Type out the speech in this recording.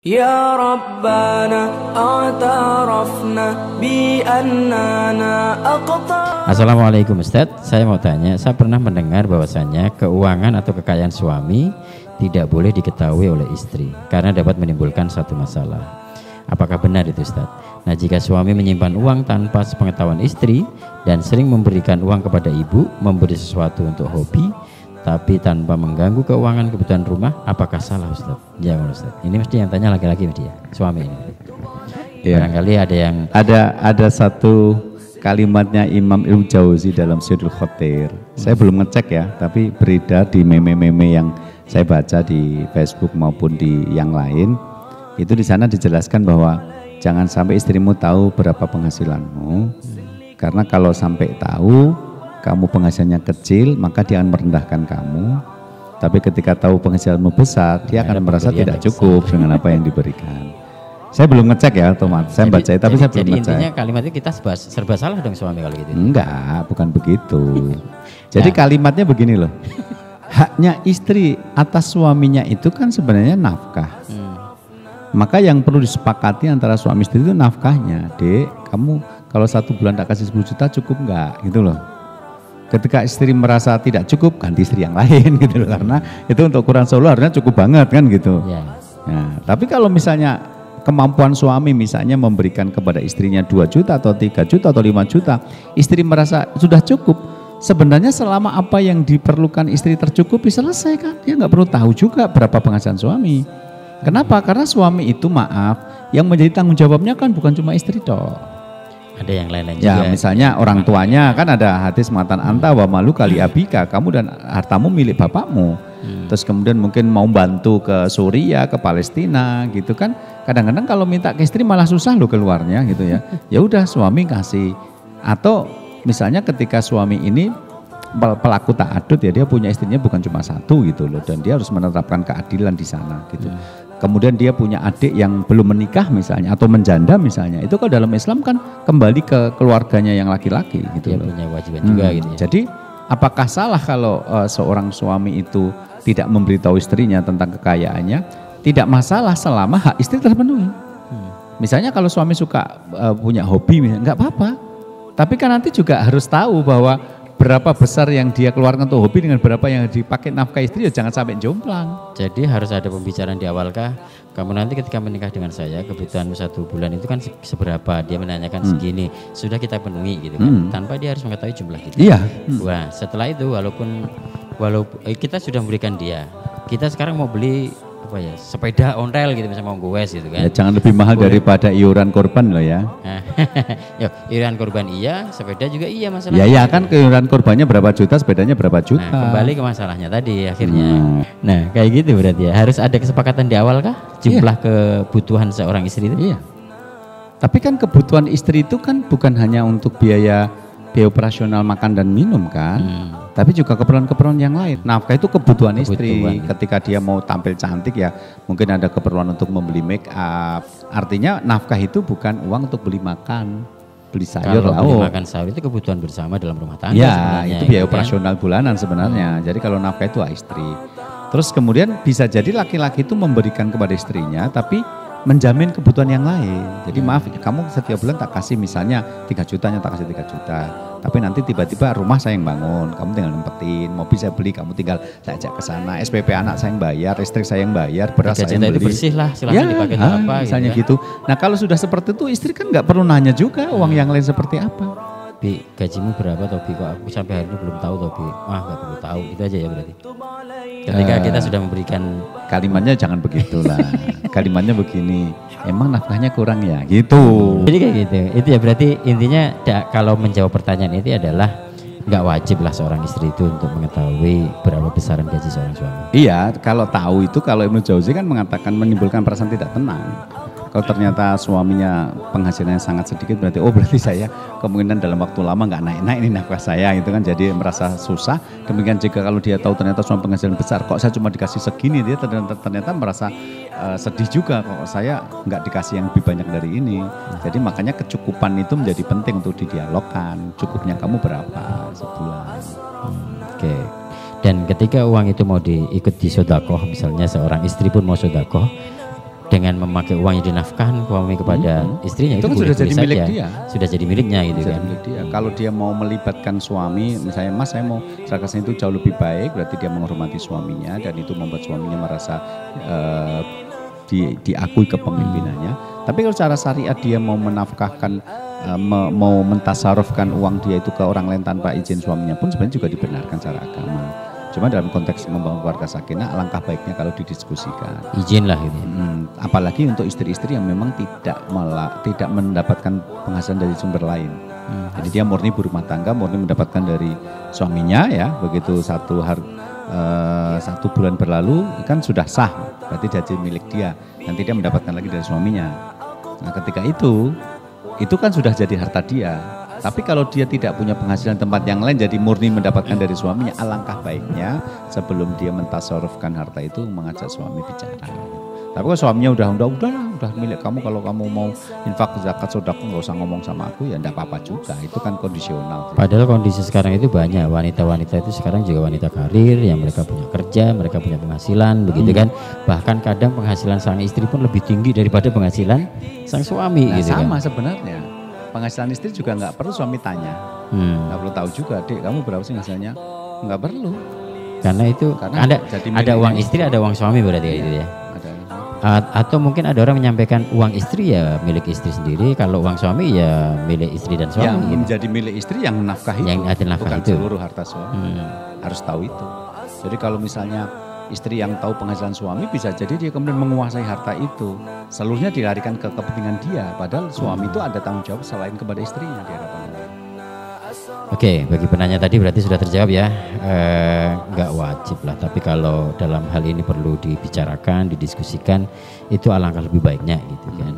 Ya Rabbana a'tarafna bi annana aqta. Assalamualaikum Ustaz, saya mau tanya, saya pernah mendengar bahwasanya keuangan atau kekayaan suami tidak boleh diketahui oleh istri karena dapat menimbulkan satu masalah. Apakah benar itu Ustaz? Nah, jika suami menyimpan uang tanpa sepengetahuan istri dan sering memberikan uang kepada ibu, memberi sesuatu untuk hobi tapi tanpa mengganggu keuangan kebutuhan rumah, apakah salah Ustaz? Jangan Ustaz. Ini mesti yang tanya laki-laki dia, suami ini. Ya. Barangkali ada yang ada satu kalimatnya Imam Ibnu Jauzi dalam Sayyidul Khotir. Saya belum ngecek ya, tapi beredar di meme-meme yang saya baca di Facebook maupun di yang lain. Itu di sana dijelaskan bahwa jangan sampai istrimu tahu berapa penghasilanmu, karena kalau sampai tahu kamu penghasilannya kecil, maka dia akan merendahkan kamu. Tapi ketika tahu penghasilanmu besar, dia akan merasa tidak cukup dengan apa yang diberikan. Saya belum ngecek ya, otomatis saya baca, tapi saya belum ngecek. Intinya kalimatnya kita serba salah dong suami kalau gitu. Enggak, bukan begitu. Jadi kalimatnya begini loh. Haknya istri atas suaminya itu kan sebenarnya nafkah. Maka yang perlu disepakati antara suami istri itu nafkahnya. Dek, kamu kalau 1 bulan tak kasih 10 juta cukup enggak? Gitu loh. Ketika istri merasa tidak cukup, ganti istri yang lain gitu loh, karena itu untuk ukuran solo harusnya cukup banget kan gitu. Nah, tapi kalau misalnya kemampuan suami misalnya memberikan kepada istrinya 2 juta atau 3 juta atau 5 juta, istri merasa sudah cukup, sebenarnya selama apa yang diperlukan istri tercukupi selesai kan, dia nggak perlu tahu juga berapa penghasilan suami. Kenapa? Karena suami itu yang menjadi tanggung jawabnya kan bukan cuma istri toh. Ada yang lain-lain ya, juga. misalnya orang tuanya kan ada hadis mengatakan anta wa malu kali abika, kamu dan hartamu milik bapakmu. Terus kemudian mungkin mau bantu ke Suriah, ke Palestina gitu kan. Kadang-kadang kalau minta ke istri malah susah loh keluarnya gitu ya. Ya udah suami kasih. Atau misalnya ketika suami ini pelaku ta'adud ya, dia punya istrinya bukan cuma 1 gitu loh, dan dia harus menerapkan keadilan di sana gitu. Kemudian dia punya adik yang belum menikah misalnya atau menjanda misalnya, itu kalau dalam Islam kan kembali ke keluarganya yang laki-laki gitu loh. Punya wajiban juga gitu ya. Jadi apakah salah kalau seorang suami itu tidak memberitahu istrinya tentang kekayaannya? Tidak masalah selama hak istri terpenuhi. Misalnya kalau suami suka punya hobi misalnya, nggak apa-apa. Tapi kan nanti juga harus tahu bahwa berapa besar yang dia keluarkan untuk hobi dengan berapa yang dipakai nafkah istri, ya jangan sampai jomplang. Jadi harus ada pembicaraan di awal kah? Kamu nanti ketika menikah dengan saya, kebutuhanmu 1 bulan itu kan seberapa? Dia menanyakan segini, sudah kita penuhi gitu kan, tanpa dia harus mengetahui jumlah itu. Iya. Wah, setelah itu walaupun kita sudah memberikan dia, kita sekarang mau beli apa ya, sepeda ontel gitu misalnya mau goes gitu kan. Ya, jangan lebih mahal daripada iuran korban loh ya. Yo, iuran korban iya, sepeda juga iya masalahnya. Ya kan iuran korbannya berapa juta, sepedanya berapa juta. Nah, kembali ke masalahnya tadi akhirnya. Nah, kayak gitu berarti ya. Harus ada kesepakatan di awal kah? Jumlah kebutuhan seorang istri itu? Iya. Tapi kan kebutuhan istri itu kan bukan hanya untuk biaya operasional makan dan minum kan, tapi juga keperluan-keperluan yang lain. Nafkah itu kebutuhan istri. Ketika dia mau tampil cantik ya mungkin ada keperluan untuk membeli make up. Artinya nafkah itu bukan uang untuk beli makan, beli sayur lauk. Kalau beli makan sayur itu kebutuhan bersama dalam rumah tangga. Ya, itu biaya gitu operasional bulanan sebenarnya. Jadi kalau nafkah itu istri. Terus kemudian bisa jadi laki-laki itu memberikan kepada istrinya tapi menjamin kebutuhan yang lain. Jadi maaf, kamu setiap bulan tak kasih misalnya 3 jutanya, tak kasih 3 juta. Tapi nanti tiba-tiba rumah saya yang bangun, kamu tinggal nempetin, mobil saya beli, kamu tinggal saya ajak ke sana, SPP anak saya yang bayar, listrik saya yang bayar, beras saya yang beli. Bersih lah, silahkan dipakai untuk apa misalnya gitu. Nah kalau sudah seperti itu, istri kan nggak perlu nanya juga uang yang lain seperti apa. Bi, gajimu berapa Tobi? Kok aku sampai hari ini belum tahu Tobi? Wah, nggak perlu tahu, gitu aja ya berarti. Ketika kita sudah memberikan, kalimatnya jangan begitulah. Kalimatnya begini, emang nafkahnya kurang ya, gitu. Jadi kayak gitu. Itu ya berarti intinya kalau menjawab pertanyaan itu adalah nggak wajib lah seorang istri itu untuk mengetahui berapa besaran gaji seorang suami. Iya, kalau tahu itu, kalau Ibnu Jauzi kan mengatakan menimbulkan perasaan tidak tenang. Kalau ternyata suaminya penghasilannya sangat sedikit, berarti saya kemungkinan dalam waktu lama nggak naik-naik ini nafkah saya, itu kan jadi merasa susah. Demikian juga kalau dia tahu ternyata suami penghasilan besar, kok saya cuma dikasih segini, dia ternyata merasa sedih juga, kok saya nggak dikasih yang lebih banyak dari ini. Jadi makanya kecukupan itu menjadi penting untuk didialogkan. Cukupnya kamu berapa sebulan? Oke. Dan ketika uang itu mau diikut di sodakoh, misalnya seorang istri pun mau sodakoh, dengan memakai uang yang dinafkahkan suami kepada istrinya itu kan sudah jadi milik dia. Sudah jadi miliknya gitu Jadi kan. milik dia. Kalau dia mau melibatkan suami, misalnya Mas saya mau seragam itu jauh lebih baik, berarti dia menghormati suaminya dan itu membuat suaminya merasa diakui kepemimpinannya. Tapi kalau secara syariat dia mau menafkahkan, mau mentasarufkan uang dia itu ke orang lain tanpa izin suaminya pun sebenarnya juga dibenarkan secara agama. Cuma dalam konteks membangun keluarga sakinah, alangkah baiknya kalau didiskusikan. Izin lah gitu. Apalagi untuk istri-istri yang memang tidak mendapatkan penghasilan dari sumber lain. Jadi dia murni berumah tangga, murni mendapatkan dari suaminya ya. Begitu satu bulan berlalu kan sudah sah, berarti jadi milik dia. Nanti dia mendapatkan lagi dari suaminya. Nah ketika itu kan sudah jadi harta dia. Tapi kalau dia tidak punya penghasilan tempat yang lain, jadi murni mendapatkan dari suaminya, alangkah baiknya sebelum dia mentasarufkan harta itu mengajak suami bicara. Tapi kalau suaminya udah milik kamu, kalau kamu mau infak zakat sedekah nggak usah ngomong sama aku ya enggak apa-apa juga, itu kan kondisional. Padahal kondisi sekarang itu banyak wanita-wanita itu sekarang juga wanita karir yang mereka punya kerja, mereka punya penghasilan begitu kan. Bahkan kadang penghasilan sang istri pun lebih tinggi daripada penghasilan sang suami gitu sama kan. Sebenarnya penghasilan istri juga nggak perlu suami tanya, nggak perlu tahu juga, Dek kamu berapa sih penghasilannya, nggak perlu. Karena itu ada uang istri, ada uang suami berarti ya, itu ya. Atau mungkin ada orang menyampaikan uang istri ya milik istri sendiri, kalau uang suami ya milik istri dan suami. Yang gitu. menjadi milik istri yang nafkah itu, bukan itu. seluruh harta suami. Harus tahu itu. Jadi kalau misalnya istri yang tahu penghasilan suami, bisa jadi dia kemudian menguasai harta itu, seluruhnya dilarikan ke kepentingan dia, padahal suami itu ada tanggung jawab selain kepada istrinya di hadapan Allah. Oke, bagi penanya tadi berarti sudah terjawab ya. Nggak wajib lah, tapi kalau dalam hal ini perlu dibicarakan, didiskusikan, itu alangkah lebih baiknya gitu kan.